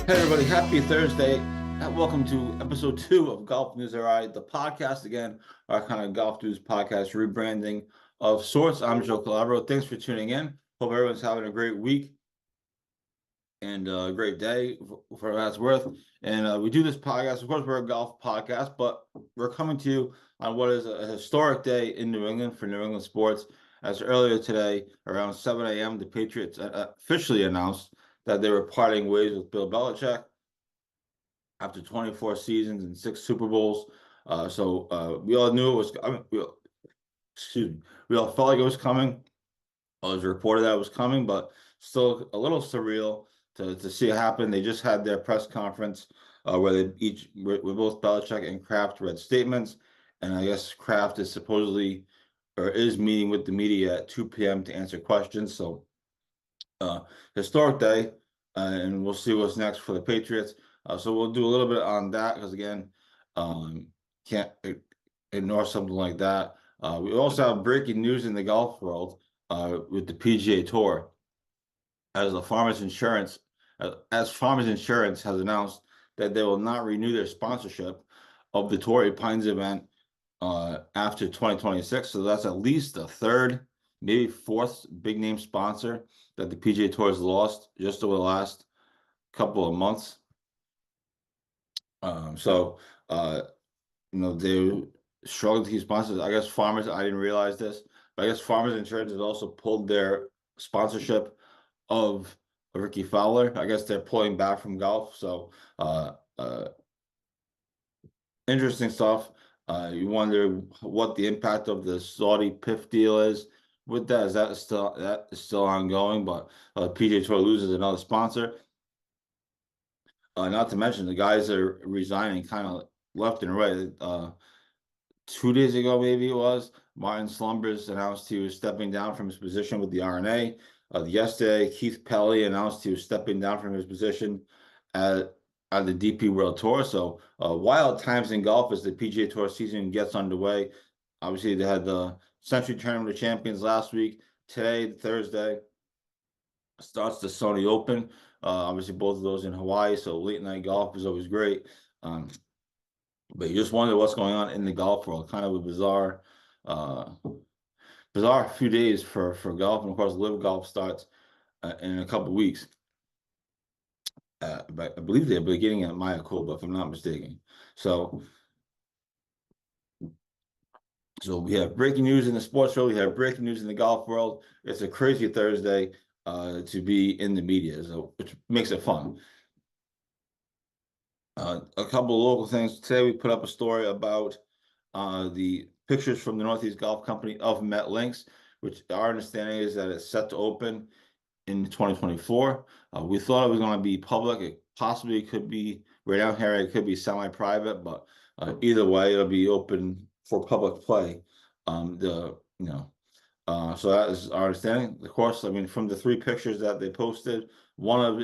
Hey everybody, happy Thursday, and welcome to episode 2 of Golf News RI, the podcast again, our kind of golf news podcast rebranding of sorts. I'm Joe Calabro. Thanks for tuning in. Hope everyone's having a great week and a great day for what that's worth. And we do this podcast, of course, we're a golf podcast, but we're coming to you on what is a historic day in New England for New England sports. As earlier today, around 7 a.m., the Patriots officially announced that they were parting ways with Bill Belichick after 24 seasons and 6 Super Bowls. We all knew it was. We all felt like it was coming. It was reported that it was coming, but still a little surreal to see it happen. They just had their press conference where both Belichick and Kraft read statements, and I guess Kraft is supposedly or is meeting with the media at 2 p.m. to answer questions. So, historic day, and we'll see what's next for the Patriots. So we'll do a little bit on that because again, can't ignore something like that. We also have breaking news in the golf world with the PGA Tour, as Farmers Insurance has announced that they will not renew their sponsorship of the Torrey Pines event after 2026. So that's at least a third, maybe fourth big name sponsor that the PGA Tour has lost just over the last couple of months. They struggled to keep sponsors. I guess Farmers, I didn't realize this, but I guess Farmers Insurance has also pulled their sponsorship of Ricky Fowler. I guess they're pulling back from golf. So, interesting stuff. You wonder what the impact of the Saudi PIF deal is with that. That is still ongoing, but PGA Tour loses another sponsor. Not to mention the guys are resigning kind of left and right. 2 days ago, maybe it was, Martin Slumbers announced he was stepping down from his position with the R&A. Yesterday, Keith Pelley announced he was stepping down from his position at the DP World Tour. So wild times in golf as the PGA Tour season gets underway. Obviously, they had the Century Tournament of Champions last week. Today, Thursday, starts the Sony Open. Obviously, both of those in Hawaii, so late night golf is always great. But you just wonder what's going on in the golf world. Kind of a bizarre few days for golf, and of course, Live Golf starts in a couple weeks. But I believe they're beginning at Mayakoba, if I'm not mistaken. So we have breaking news in the sports world. We have breaking news in the golf world. It's a crazy Thursday to be in the media, so which makes it fun. A couple of local things. Today we put up a story about the pictures from the Northeast Golf Company of Met Links, which our understanding is that it's set to open in 2024. We thought it was going to be public. It possibly could be right down here. It could be semi-private, but either way, it'll be open for public play. So that is our understanding. Of course, I mean, from the 3 pictures that they posted, one of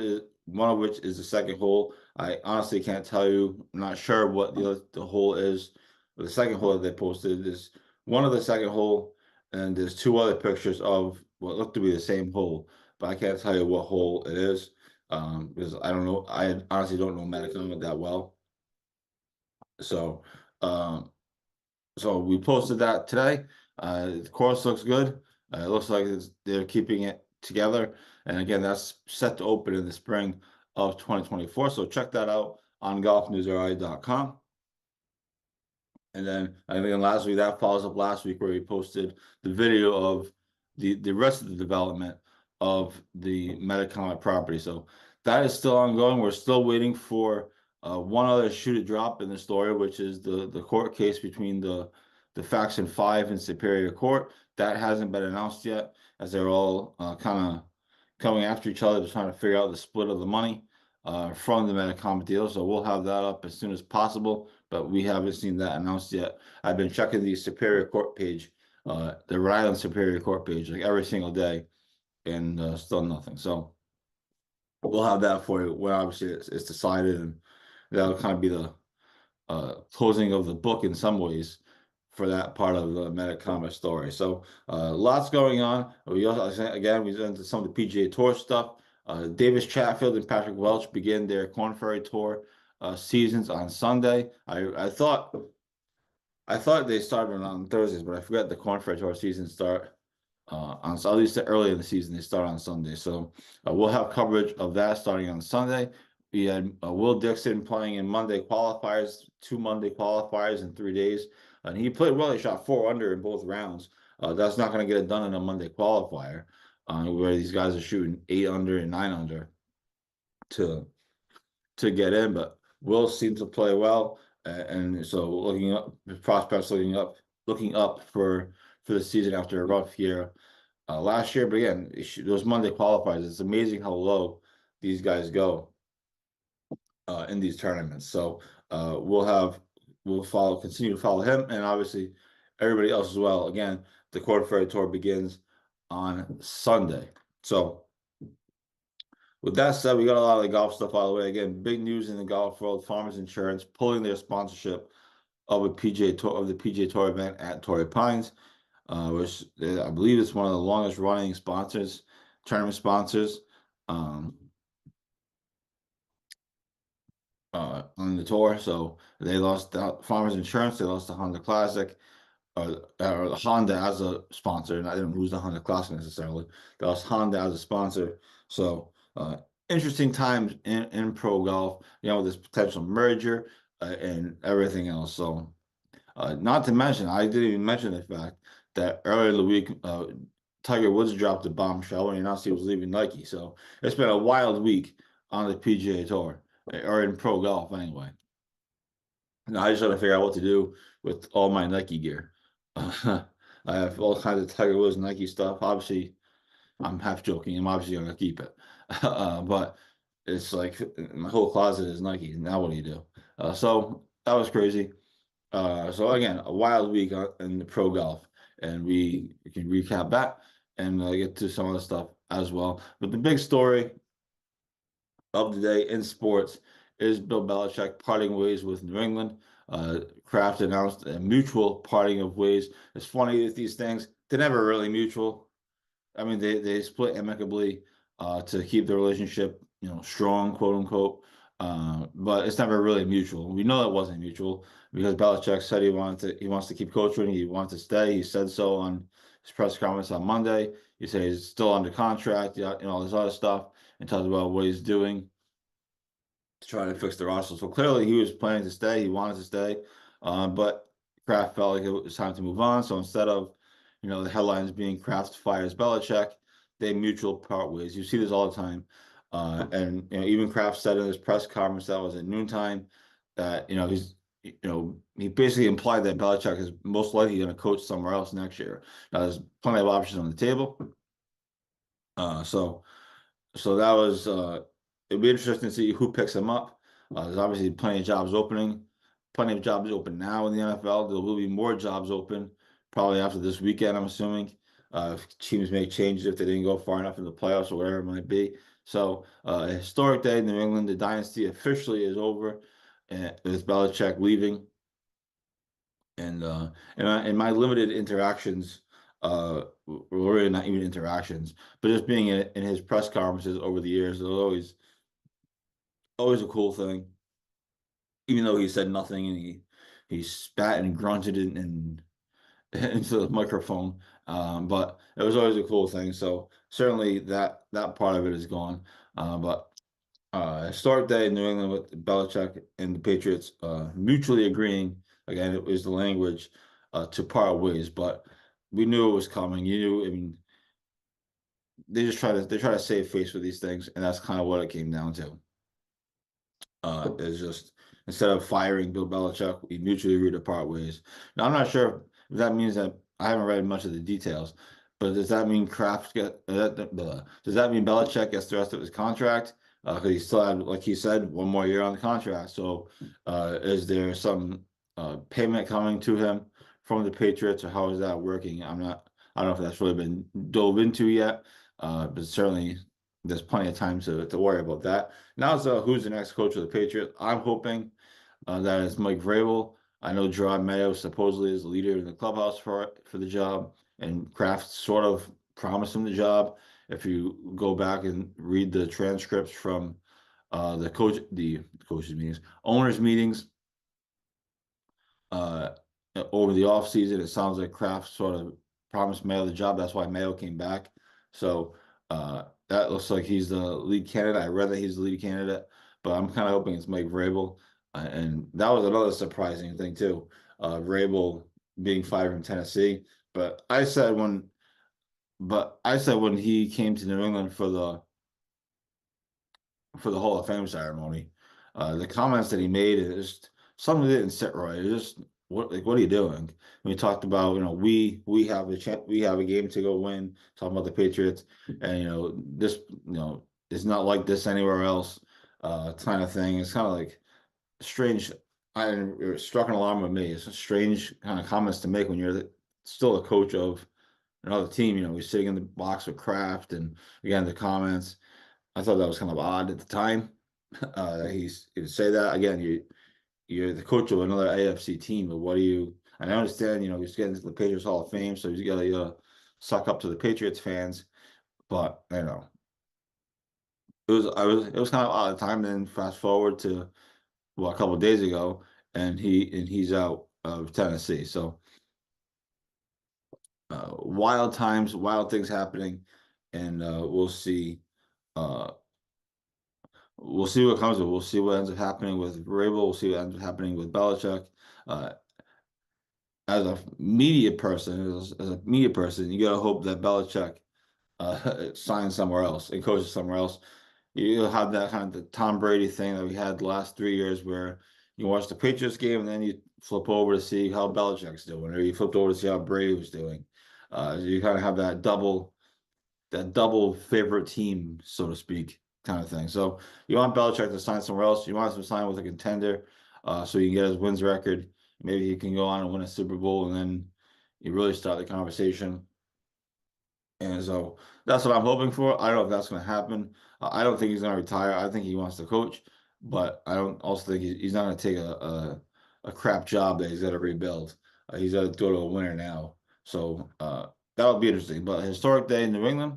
which is the second hole. I honestly can't tell you. I'm not sure what the hole is. But the second hole that they posted is one of the second hole, and there's 2 other pictures of what look to be the same hole, but I can't tell you what hole it is because I don't know. I honestly don't know Metacomet that well. So we posted that today. The course looks good. It looks like they're keeping it together. And again, that's set to open in the spring of 2024. So check that out on GolfNewsRI.com. And then I think lastly, that follows up last week where we posted the video of the rest of the development of the Metacomet property. So that is still ongoing. We're still waiting for one other shoe to drop in the story, which is the court case between the Faction 5 and Superior Court. That hasn't been announced yet, as they're all kind of coming after each other to trying to figure out the split of the money from the Metacomet deal. So we'll have that up as soon as possible, but we haven't seen that announced yet. I've been checking the Superior Court page, the Rhode Island Superior Court page, like every single day, and still nothing. So we'll have that for you when obviously it's decided, and that'll kind of be the closing of the book in some ways for that part of the Metacomet story. So lots going on. We also, again, we into some of the PGA Tour stuff. Davis Chatfield and Patrick Welch begin their Korn Ferry Tour seasons on Sunday. I thought they started on Thursdays, but I forgot the Korn Ferry Tour season start on, so at least early in the season they start on Sunday. So we'll have coverage of that starting on Sunday. We had Will Dixon playing in Monday qualifiers, 2 Monday qualifiers in 3 days, and he played well. He shot 4 under in both rounds. That's not going to get it done in a Monday qualifier, where these guys are shooting 8 under and 9 under to get in. But Will seems to play well, and so looking up prospects, looking up for the season after a rough year last year. But again, those Monday qualifiers, it's amazing how low these guys go in these tournaments. So we'll continue to follow him, and obviously everybody else as well. Again, the Korn Ferry Tour begins on Sunday. So with that said, we got a lot of the golf stuff out of the way. Again, big news in the golf world: Farmers Insurance pulling their sponsorship of the PGA Tour event at Torrey Pines, which I believe is one of the longest running tournament sponsors on the tour. So they lost Farmers Insurance. They lost the Honda Classic, or Honda as a sponsor. And I didn't lose the Honda Classic necessarily. They lost Honda as a sponsor. So interesting times in pro golf, with this potential merger and everything else. So not to mention, I didn't even mention the fact that earlier in the week, Tiger Woods dropped a bombshell when he announced he was leaving Nike. So it's been a wild week on the PGA Tour, or in pro golf anyway. Now I just trying to figure out what to do with all my Nike gear. I have all kinds of Tiger Woods Nike stuff. Obviously, I'm half joking. I'm obviously going to keep it. But it's like my whole closet is Nike. Now what do you do? So that was crazy. So again, a wild week in the pro golf, and we can recap that and get to some other stuff as well. But the big story of the day in sports is Bill Belichick parting ways with New England. Kraft announced a mutual parting of ways. It's funny that these things, they're never really mutual. I mean, they split amicably to keep the relationship, strong, quote unquote. But it's never really mutual. We know that wasn't mutual because Belichick said he wants to keep coaching. He wants to stay. He said so on his press conference on Monday. He said he's still under contract, all this other stuff, and talked about what he's doing to try to fix the roster. So clearly he was planning to stay. He wanted to stay, but Kraft felt like it was time to move on. So instead of, the headlines being Kraft fires Belichick, they mutual part ways. You see this all the time. And even Kraft said in his press conference that was at noontime that he basically implied that Belichick is most likely going to coach somewhere else next year. Now there's plenty of options on the table. So that was it'd be interesting to see who picks him up. There's obviously plenty of jobs open now in the NFL. There will be more jobs open probably after this weekend, I'm assuming. If teams make changes, if they didn't go far enough in the playoffs or whatever it might be. So a historic day in New England. The dynasty officially is over, with Belichick leaving. And in my limited interactions, really not even interactions, but just being in his press conferences over the years, it was always a cool thing. Even though he said nothing and he spat and grunted and into the microphone, but it was always a cool thing. So certainly that part of it is gone. But historic day in New England with Belichick and the Patriots mutually agreeing. Again, it was the language to part ways, but we knew it was coming. You knew. I mean, they try to save face with these things, and that's kind of what it came down to. Is just instead of firing Bill Belichick, we mutually agreed to part ways. Now, I'm not sure if that means that I haven't read much of the details, but does that mean does that mean Belichick gets the rest of his contract? Because he still had, like he said, one more year on the contract. So, is there some payment coming to him from the Patriots, or how is that working? I don't know if that's really been dove into yet, but certainly there's plenty of time to worry about that. Now, who's the next coach of the Patriots? I'm hoping that is Mike Vrabel. I know Gerard Mayo supposedly is the leader in the clubhouse for the job, and Kraft sort of promised him the job. if you go back and read the transcripts from the coaches meetings, owners meetings, uh, over the offseason, it sounds like Kraft sort of promised Mayo the job. That's why Mayo came back. So that looks like he's the lead candidate. I read that he's the lead candidate, but I'm kind of hoping it's Mike Vrabel. And that was another surprising thing too. Vrabel being fired from Tennessee. But I said when he came to New England for the Hall of Fame ceremony, the comments that he made is just something that didn't sit right. It just what are you doing? We talked about, we have we have a game to go win, talking about the Patriots, and this, it's not like this anywhere else, kind of thing. It's kind of like strange. It struck an alarm with me. It's a strange kind of comments to make when you're still a coach of another team. We're sitting in the box with Kraft, and again the comments. I thought that was kind of odd at the time. He'd say that again. You're the coach of another AFC team, but what do you? And I understand, he's getting to the Patriots Hall of Fame, so he's got to suck up to the Patriots fans. But it was kind of odd at the time. Then fast forward to a couple of days ago, and he's out of Tennessee. So wild times, wild things happening, and we'll see. Uh, We'll see what comes of it. We'll see what ends up happening with Vrabel. We'll see what ends up happening with Belichick. Uh, as a media person, you gotta hope that Belichick signs somewhere else and coaches somewhere else. You'll have that kind of the Tom Brady thing that we had the last 3 years, where you watch the Patriots game and then you flip over to see how Belichick's doing, or you flipped over to see how Brady was doing. You kind of have that double favorite team, so to speak, kind of thing. So you want Belichick to sign somewhere else. You want him to sign with a contender, so you can get his wins record. Maybe he can go on and win a Super Bowl, and then you really start the conversation. And so that's what I'm hoping for. I don't know if that's going to happen. I don't think he's going to retire. I think he wants to coach, but I don't also think he's not going to take a crap job that he's got to rebuild. He's got to go to a winner now. So that'll be interesting. But historic day in New England.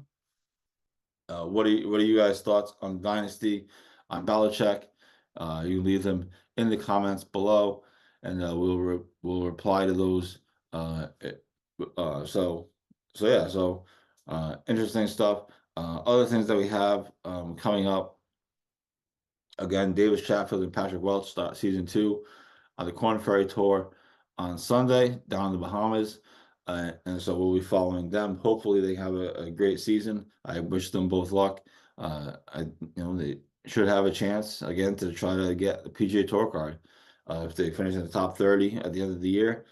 What are you guys' thoughts on Dynasty, on Belichick? You leave them in the comments below, and we'll reply to those. So yeah, interesting stuff. Other things that we have coming up. Again, Davis Chatfield and Patrick Welch start season 2 on the Korn Ferry Tour on Sunday down in the Bahamas. And so we'll be following them. Hopefully they have a great season. I wish them both luck. They should have a chance again to try to get the PGA Tour card. If they finish in the top 30 at the end of the year,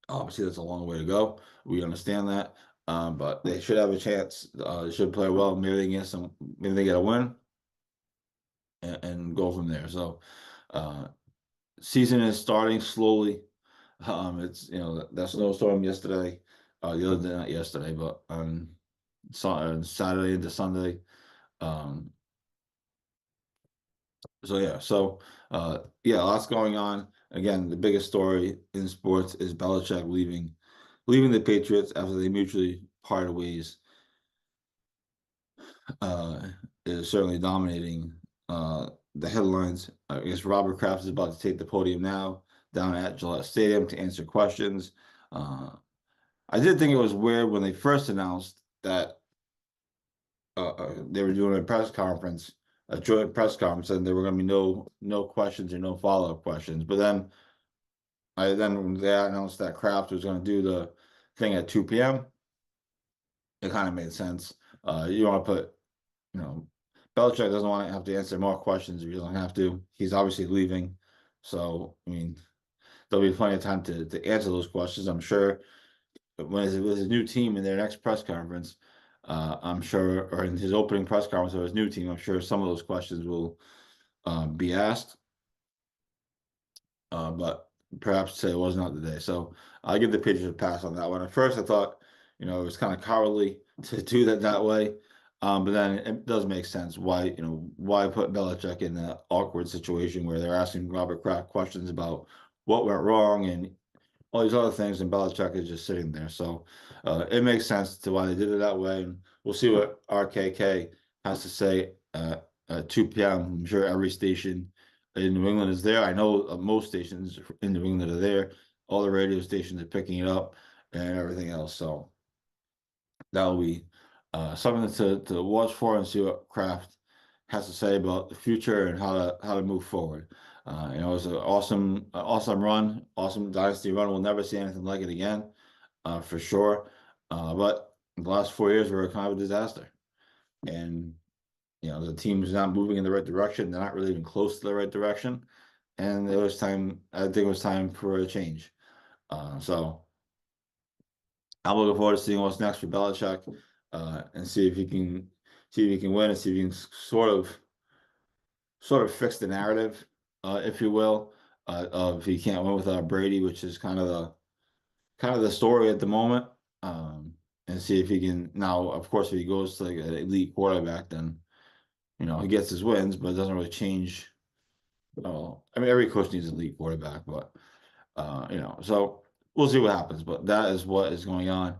obviously that's a long way to go. We understand that. But they should have a chance. They should play well. Maybe they get a win and go from there. So season is starting slowly. It's that snowstorm yesterday, the other day, not yesterday, but on Saturday into Sunday. Um, so lots going on. Again, the biggest story in sports is Belichick leaving the Patriots after they mutually parted ways. Uh, is certainly dominating the headlines. I guess Robert Kraft is about to take the podium now down at Gillette Stadium to answer questions. I did think it was weird when they first announced that they were doing a joint press conference, and there were going to be no questions or no follow-up questions. But then when they announced that Kraft was going to do the thing at 2 p.m., it kind of made sense. You want to put, Belichick doesn't want to have to answer more questions if you don't have to. He's obviously leaving. So, I mean, there'll be plenty of time to answer those questions. I'm sure with his new team in their next press conference, I'm sure, or in his opening press conference of his new team, I'm sure some of those questions will be asked. But perhaps today was not the day. So I give the Patriots a pass on that one. At first, I thought, it was kind of cowardly to do that way. But then it does make sense why put Belichick in that awkward situation where they're asking Robert Kraft questions about what went wrong, and all these other things, and Belichick is just sitting there. So it makes sense to why they did it that way. And we'll see what RKK has to say at 2 p.m. I'm sure every station in New England is there. I know most stations in New England are there. All the radio stations are picking it up and everything else. So that'll be something to watch for and see what Kraft has to say about the future and how to move forward. It was an awesome run, awesome dynasty run. We'll never see anything like it again, for sure. But the last 4 years were kind of a disaster, and the team is not moving in the right direction. They're not really even close to the right direction, and it was time. I think it was time for a change. So I'm looking forward to seeing what's next for Belichick, and see if he can win and see if he can sort of fix the narrative, if you will, of he can't win without Brady, which is kind of the story at the moment. And see if he can now. Of course, if he goes to like an elite quarterback, then he gets his wins, but it doesn't really change. I mean, every coach needs an elite quarterback, but so we'll see what happens. But that is what is going on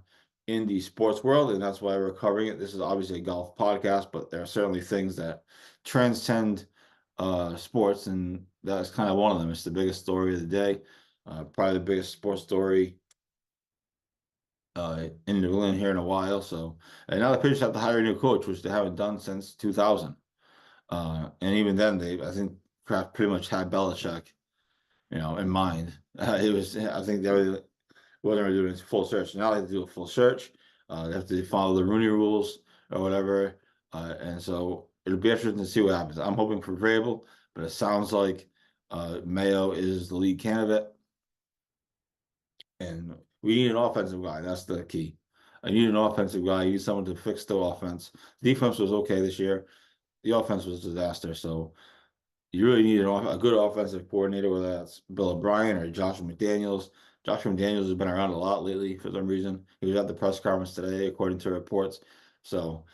in the sports world, and that's why we're covering it. This is obviously a golf podcast, but there are certainly things that transcend sports, and that's kind of one of them. It's the biggest story of the day, probably the biggest sports story in New England here in a while. So, and now the Patriots have to hire a new coach, which they haven't done since 2000. And even then, I think Kraft pretty much had Belichick, in mind. I think they wasn't really doing a full search. Now they have to do a full search. They have to follow the Rooney rules or whatever. And so it'll be interesting to see what happens. I'm hoping for Vrabel, but it sounds like Mayo is the lead candidate. And we need an offensive guy. That's the key. I need an offensive guy. I need someone to fix the offense. Defense was okay this year. The offense was a disaster. So you really need a good offensive coordinator, whether that's Bill O'Brien or Josh McDaniels. Josh McDaniels has been around a lot lately for some reason. He was at the press conference today, according to reports. So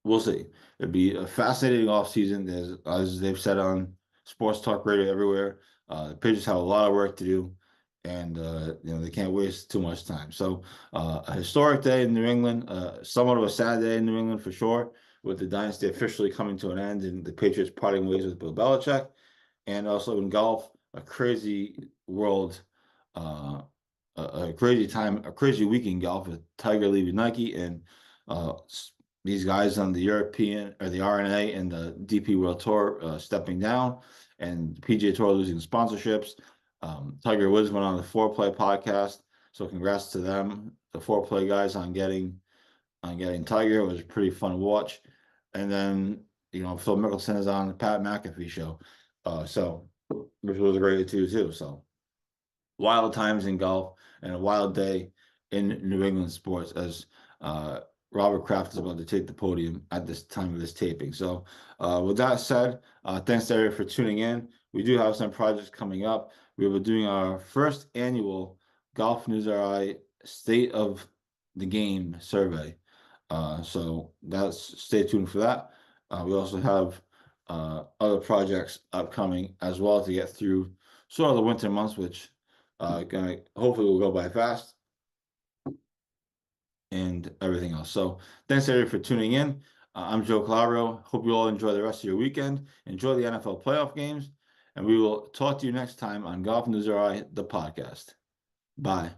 we'll see. It'd be a fascinating offseason, as they've said on sports talk radio everywhere. The Patriots have a lot of work to do, and they can't waste too much time. So a historic day in New England, somewhat of a sad day in New England for sure, with the dynasty officially coming to an end and the Patriots parting ways with Bill Belichick, and also in golf, a crazy world, a crazy time, a crazy week in golf with Tiger leaving Nike and these guys on the European or the RNA and the DP World Tour stepping down, and PGA Tour losing sponsorships. Tiger Woods went on the Foreplay podcast, so congrats to them, the Foreplay guys, on getting Tiger. It was a pretty fun watch. And then Phil Mickelson is on the Pat McAfee show, so which was great too. So wild times in golf and a wild day in New England sports as Robert Kraft is about to take the podium at this time of this taping. So with that said, thanks to everyone for tuning in. We do have some projects coming up. We will be doing our first annual GolfNewsRI State of the Game survey. So stay tuned for that. We also have other projects upcoming as well to get through sort of the winter months, which hopefully will go by fast, and everything else. So thanks everybody for tuning in. I'm Joe Calabro. Hope you all enjoy the rest of your weekend. Enjoy the NFL playoff games, and we will talk to you next time on GolfNewsRI, the podcast. Bye.